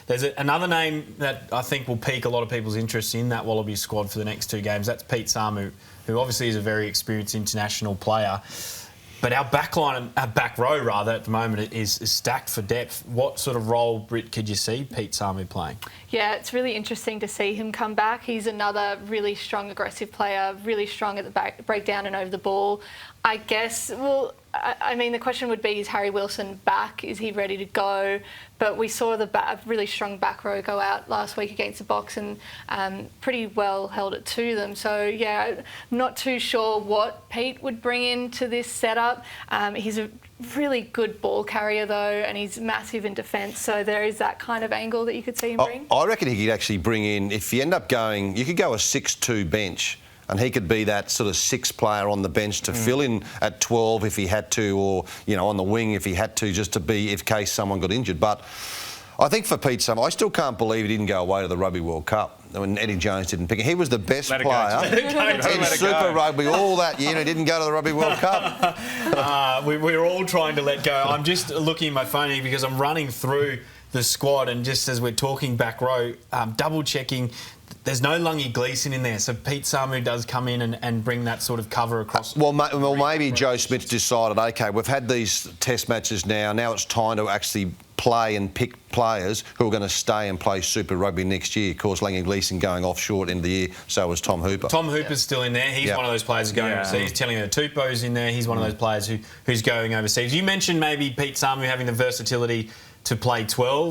There's another name that I think will pique a lot of people's interest in that Wallabies squad for the next 2 games. That's Pete Samu, who obviously is a very experienced international player. But our backline, our back row rather, at the moment is stacked for depth. What sort of role, Britt, could you see Pete Samu playing? Yeah, it's really interesting to see him come back. He's another really strong, aggressive player, really strong at the back, breakdown and over the ball. I guess, well, I mean, the question would be, is Harry Wilson back? Is he ready to go? But we saw the really strong back row go out last week against the Box and pretty well held it to them. So, yeah, not too sure what Pete would bring into this setup. He's a really good ball carrier, though, and he's massive in defence. So there is that kind of angle that you could see him bring. I reckon he could actually bring in, if you end up going, you could go a 6-2 bench. And he could be that sort of 6th player on the bench to fill in at 12 if he had to, or, you know, on the wing if he had to, just to be, in case someone got injured. But I think for Pete Samu, I still can't believe he didn't go away to the Rugby World Cup when Eddie Jones didn't pick him. He was the best player in Super Rugby all that year, and he didn't go to the Rugby World Cup. We're all trying to let go. I'm just looking at my phone here because I'm running through the squad, and just as we're talking back row, double-checking, there's no Lungy Gleeson in there, so Pete Samu does come in and bring that sort of cover across. Well, maybe Joe Schmidt's decided, OK, we've had these test matches now it's time to actually play and pick players who are going to stay and play Super Rugby next year. Of course, Lungy Gleeson going offshore at the end of the year, so was Tom Hooper. Tom Hooper's still in there. He's one of those players going overseas. Telling the Tupou's in there. He's one of those players who's going overseas. You mentioned maybe Pete Samu having the versatility to play 12.